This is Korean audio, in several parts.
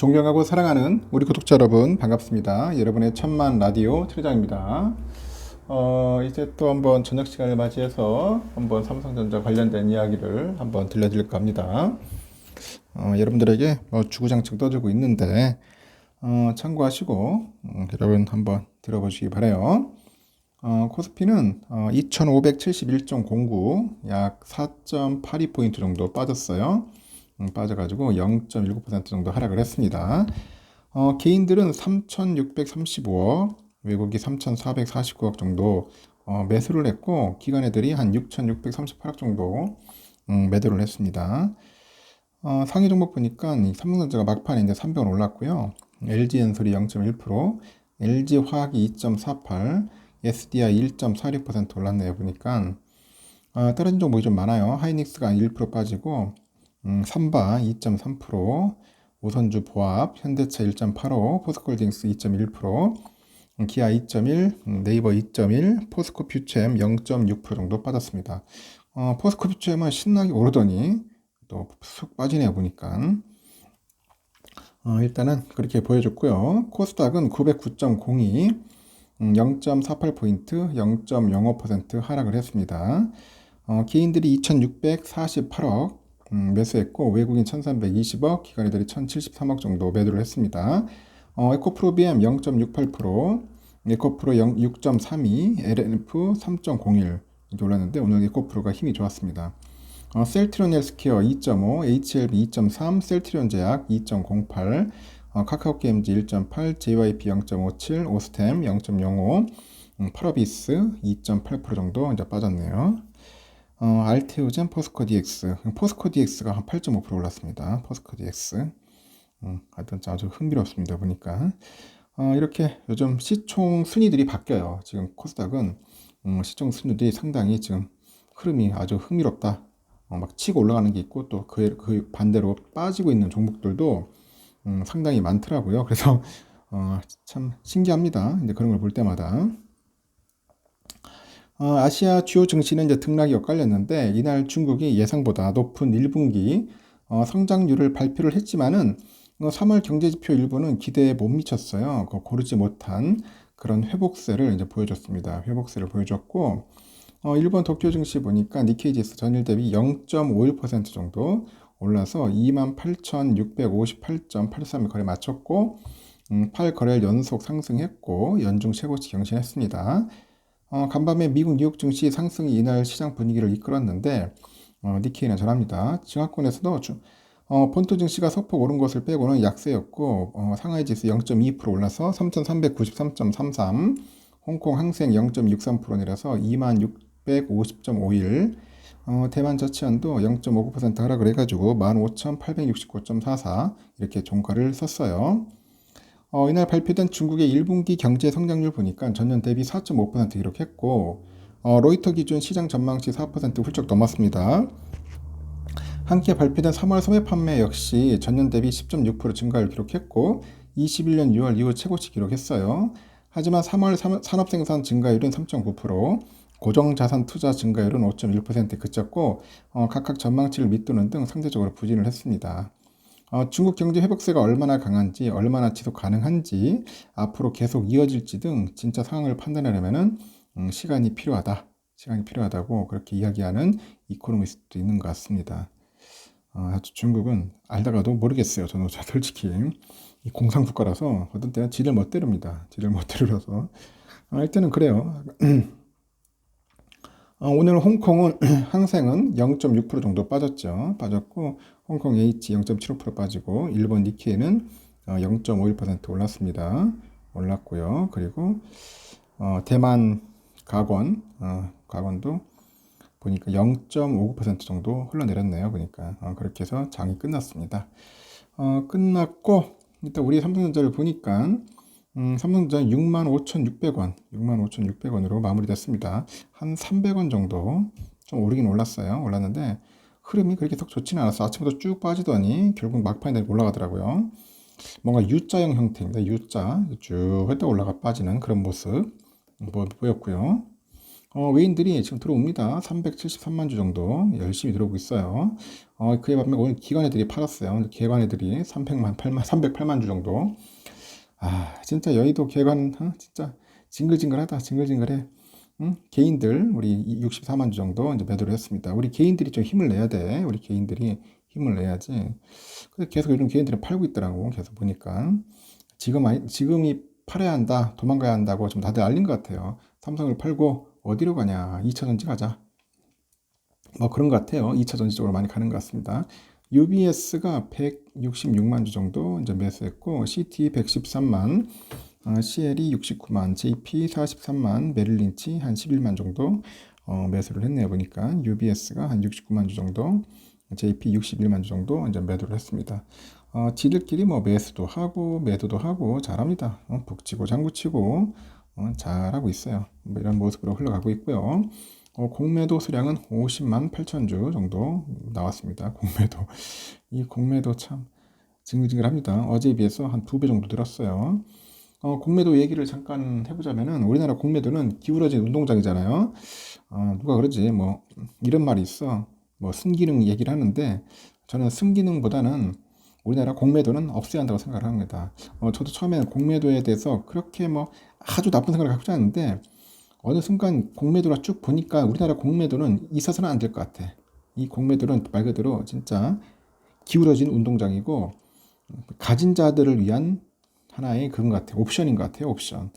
존경하고 사랑하는 우리 구독자 여러분 반갑습니다. 여러분의 천만 라디오 최장입니다. 이제 또 한번 저녁 시간을 맞이해서 한번 삼성전자 관련된 이야기를 한번 들려드릴까 합니다. 여러분들에게 주구장창 떠들고 있는데 참고하시고 여러분 한번 들어보시기 바라요. 코스피는 2571.09 약 4.82포인트 정도 빠졌어요. 빠져가지고 0.19% 정도 하락을 했습니다. 개인들은 3,635억, 외국이 3,449억 정도 매수를 했고, 기관애들이 한 6,638억 정도 매도를 했습니다. 상위 종목 보니까 이 삼성전자가 막판에 이제 300원 올랐고요. LG엔솔이 0.1%, LG화학이 2.48, SDI 1.46% 올랐네요. 보니까 떨어진 종목이 좀 많아요. 하이닉스가 1% 빠지고 삼바 2.3%, 오선주 보합, 현대차 1.85, 포스코홀딩스 2.1%, 기아 2.1, 네이버 2.1, 포스코 퓨처엠 0.6% 정도 빠졌습니다. 포스코 퓨처엠은 신나게 오르더니 또 쑥 빠지네요 보니까. 일단은 그렇게 보여줬고요. 코스닥은 909.02, 0.48포인트, 0.05% 하락을 했습니다. 개인들이 2,648억 매수했고, 외국인 1,320억, 기관애들이 1,073억 정도 매도를 했습니다. 에코프로비엠 0.68%, 에코프로 6.32, LNF 3.01 이렇게 올랐는데 오늘 에코프로가 힘이 좋았습니다. 셀트리온 헬스케어 2.5, HLB 2.3, 셀트리온 제약 2.08, 카카오게임즈 1.8, JYP 0.57, 오스템 0.05, 파라비스 2.8% 정도 이제 빠졌네요. 알테오젠, 포스코 DX, 포스코 DX가 한 8.5% 올랐습니다. 포스코 DX. 하여튼 아주 흥미롭습니다. 보니까. 이렇게 요즘 시총 순위들이 바뀌어요. 지금 코스닥은 시총 순위들이 상당히 지금 흐름이 아주 흥미롭다. 막 치고 올라가는 게 있고 또 그 반대로 빠지고 있는 종목들도 상당히 많더라고요. 그래서 참 신기합니다. 이제 그런 걸 볼 때마다. 아시아 주요 증시는 이제 등락이 엇갈렸는데 이날 중국이 예상보다 높은 1분기 성장률을 발표를 했지만은 3월 경제지표 일부는 기대에 못 미쳤어요. 고르지 못한 그런 회복세를 이제 보여줬습니다. 회복세를 보여줬고 일본 도쿄 증시 보니까 니케이 지수 전일 대비 0.51% 정도 올라서 28,658.83을 거래 마쳤고 8거래일 연속 상승했고 연중 최고치 경신했습니다. 간밤에 미국 뉴욕 증시 상승이 이날 시장 분위기를 이끌었는데 니케이는 전합니다. 증화권에서도 본토 증시가 소폭 오른 것을 빼고는 약세였고 상하이 지수 0.2% 올라서 3,393.33, 홍콩 항생 0.63% 내려서 2650.51, 대만 저치현도 0.59% 하락을 해가지고 15,869.44 이렇게 종가를 썼어요. 이날 발표된 중국의 1분기 경제 성장률 보니까 전년 대비 4.5% 기록했고 로이터 기준 시장 전망치 4% 훌쩍 넘었습니다. 함께 발표된 3월 소매 판매 역시 전년 대비 10.6% 증가를 기록했고 21년 6월 이후 최고치 기록했어요. 하지만 3월 산업생산 증가율은 3.9%, 고정자산 투자 증가율은 5.1%에 그쳤고 각각 전망치를 밑도는 등 상대적으로 부진을 했습니다. 중국 경제 회복세가 얼마나 강한지, 얼마나 지속 가능한지, 앞으로 계속 이어질지 등 진짜 상황을 판단하려면 시간이 필요하다. 시간이 필요하다고 그렇게 이야기하는 이코노미스트도 있는 것 같습니다. 중국은 알다가도 모르겠어요. 저는 솔직히 이 공산국가라서 어떤 때는 지를 못 때립니다. 지를 못 때려서 일단은 그래요. 오늘 홍콩은 항생은 0.6% 정도 빠졌죠. 빠졌고 홍콩 H 0.75% 빠지고 일본 니케이는 0.51% 올랐습니다. 올랐고요. 그리고 대만 가건도 보니까 0.59% 정도 흘러내렸네요. 보니까 그렇게 해서 장이 끝났습니다. 끝났고 일단 우리 삼성전자를 보니까 삼성전자 65,600원으로 마무리됐습니다. 한 300원 정도 좀 오르긴 올랐는데 흐름이 그렇게 썩 좋지는 않았어. 아침부터 쭉 빠지더니 결국 막판에 올라가더라고요. 뭔가 U자형 형태입니다. U자 쭉 했다 올라가 빠지는 그런 모습 보였고요. 외인들이 지금 들어옵니다. 373만 주 정도 열심히 들어오고 있어요. 그에 반면 오늘 기관애들이 팔았어요. 기관애들이 308만 주 정도. 진짜 여의도 개관, 진짜 징글징글하다, 징글징글해. 응? 개인들, 우리 64만 주 정도 이제 매도를 했습니다. 우리 개인들이 좀 힘을 내야 돼. 우리 개인들이 힘을 내야지. 근데 계속 요즘 개인들이 팔고 있더라고. 계속 보니까. 지금이 팔아야 한다, 도망가야 한다고 좀 다들 알린 것 같아요. 삼성을 팔고 어디로 가냐? 2차 전지 가자. 뭐 그런 것 같아요. 2차 전지 쪽으로 많이 가는 것 같습니다. UBS가 166만 주 정도 이제 매수했고, CT 113만, CL이 69만, JP 43만, 메릴린치 한 11만 정도 매수를 했네요. 보니까 UBS가 한 69만 주 정도, JP 61만 주 정도 이제 매도를 했습니다. 지들끼리 뭐 매수도 하고 매도도 하고 잘합니다. 북치고 장구치고 잘하고 있어요. 뭐 이런 모습으로 흘러가고 있고요. 공매도 수량은 50만 8천 주 정도 나왔습니다. 공매도. 이 공매도 참 징글징글합니다. 어제에 비해서 한 2배 정도 늘었어요. 공매도 얘기를 잠깐 해보자면은 우리나라 공매도는 기울어진 운동장이잖아요. 누가 그러지 뭐 이런 말이 있어. 뭐 순기능 얘기를 하는데 저는 순기능보다는 우리나라 공매도는 없애야 한다고 생각을 합니다. 저도 처음에는 공매도에 대해서 그렇게 뭐 아주 나쁜 생각을 갖고 있었는데 어느 순간 공매도를 쭉 보니까 우리나라 공매도는 있어서는 안 될 것 같아. 이 공매도는 말 그대로 진짜 기울어진 운동장이고 가진 자들을 위한 하나의 그런 것 같아요. 옵션인 것 같아요. 옵션.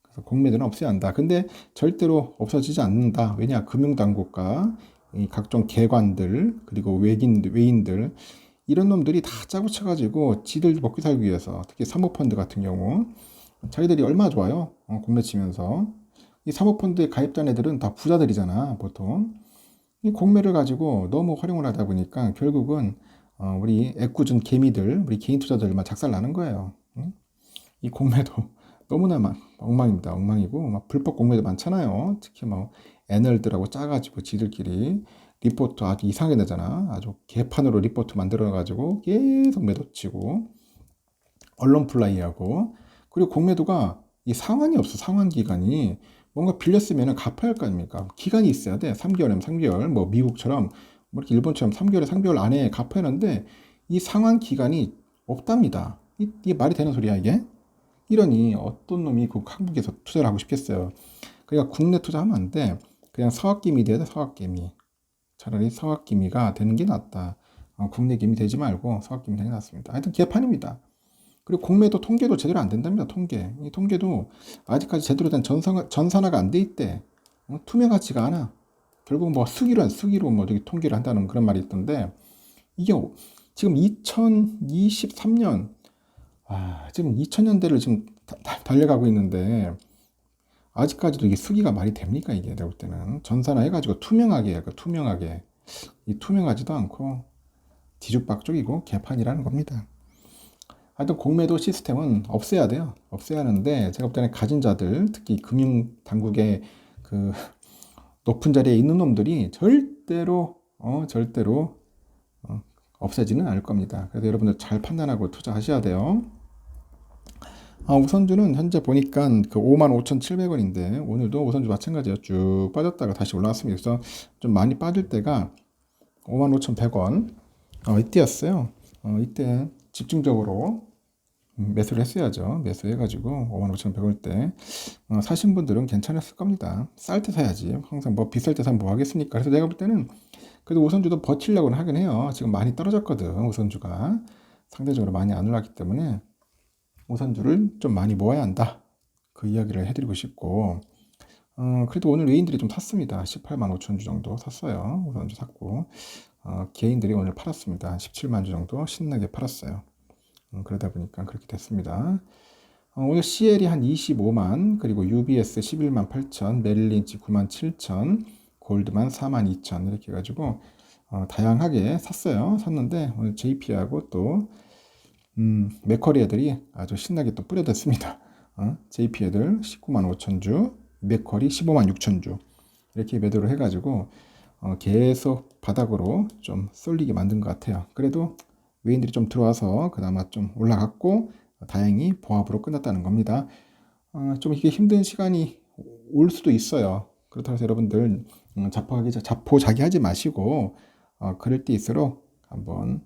그래서 공매도는 없애야 한다. 근데 절대로 없어지지 않는다. 왜냐? 금융당국과 이 각종 개관들 그리고 외인들 이런 놈들이 다 짜고 쳐가지고 지들 먹고 살기 위해서 특히 사모펀드 같은 경우 자기들이 얼마나 좋아요. 공매 치면서 이 사모펀드에 가입된 애들은 다 부자들이잖아 보통. 이 공매를 가지고 너무 활용을 하다 보니까 결국은 우리 애꿎은 개미들 우리 개인 투자들만 작살 나는 거예요. 응? 이 공매도 너무나 엉망입니다. 엉망이고 막 불법 공매도 많잖아요. 특히 뭐 애널들하고 짜가지고 지들끼리 리포트 아주 이상하게 내잖아. 아주 개판으로 리포트 만들어가지고 계속 매도 치고 언론 플라이하고 그리고 공매도가 이 상환이 없어. 상환 기간이 뭔가 빌렸으면 갚아야 할 거 아닙니까? 기간이 있어야 돼. 3개월이면 3개월. 뭐 미국처럼 뭐 이렇게 일본처럼 3개월에 3개월 안에 갚아야 하는데 이 상환 기간이 없답니다. 이게 말이 되는 소리야 이게? 이러니 어떤 놈이 그 한국에서 투자를 하고 싶겠어요. 그러니까 국내 투자하면 안 돼. 그냥 서학기미 돼야 돼. 서학기미. 차라리 서학기미가 되는 게 낫다. 국내 기미 되지 말고 서학기미 되는 게 낫습니다. 하여튼 개판입니다. 그리고 공매도 통계도 제대로 안 된답니다. 통계. 이 통계도 아직까지 제대로 된 전산화가 안 돼 있대. 투명하지가 않아. 결국 뭐 수기로 뭐 저기 통계를 한다는 그런 말이 있던데 이게 지금 2023년 지금 2000년대를 지금 달려가고 있는데 아직까지도 이게 수기가 말이 됩니까? 이게 내가 볼 때는 전산화 해가지고 투명하게 투명하게 이 투명하지도 않고 뒤죽박죽이고 개판이라는 겁니다. 하여튼 공매도 시스템은 없애야 돼요. 없애야 하는데 제가 볼 때는 가진 자들 특히 금융 당국의 그 높은 자리에 있는 놈들이 절대로 없애지는 않을 겁니다. 그래서 여러분들 잘 판단하고 투자하셔야 돼요. 우선주는 현재 보니까 그 55,700원인데 오늘도 우선주 마찬가지예요. 쭉 빠졌다가 다시 올라왔습니다. 그래서 좀 많이 빠질 때가 55,100원 이때였어요. 이때 집중적으로 매수를 했어야죠. 매수해가지고 55,100원 때 사신 분들은 괜찮았을 겁니다. 쌀 때 사야지. 항상 뭐 비쌀 때 사면 뭐 하겠습니까? 그래서 내가 볼 때는 그래도 우선주도 버틸려고는 하긴 해요. 지금 많이 떨어졌거든. 우선주가 상대적으로 많이 안 올랐기 때문에 우선주를 좀 많이 모아야 한다. 그 이야기를 해드리고 싶고 그래도 오늘 외인들이 좀 샀습니다. 18만 5천 주 정도 샀어요. 우선주 샀고 개인들이 오늘 팔았습니다. 17만 주 정도 신나게 팔았어요. 그러다 보니까 그렇게 됐습니다. 오늘 CL이 한 25만 그리고 UBS 11만 8천 메릴린치 9만 7천 골드만 4만 2천 이렇게 해가지고 다양하게 샀어요. 샀는데 오늘 JP하고 또 맥커리 애들이 아주 신나게 또 뿌려댔습니다. JP 애들 19만 5천 주 맥커리 15만 6천 주 이렇게 매도를 해가지고 계속 바닥으로 좀 쏠리게 만든 것 같아요. 그래도 외인들이 좀 들어와서 그나마 좀 올라갔고 다행히 보합으로 끝났다는 겁니다. 좀 이게 힘든 시간이 올 수도 있어요. 그렇다고 해서 여러분들 자포자기하지 마시고 그럴 때일수록 한번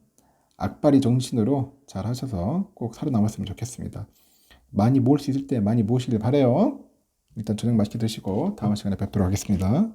악바리 정신으로 잘 하셔서 꼭 살아남았으면 좋겠습니다. 많이 모을 수 있을 때 많이 모으시길 바래요. 일단 저녁 맛있게 드시고 다음 시간에 뵙도록 하겠습니다.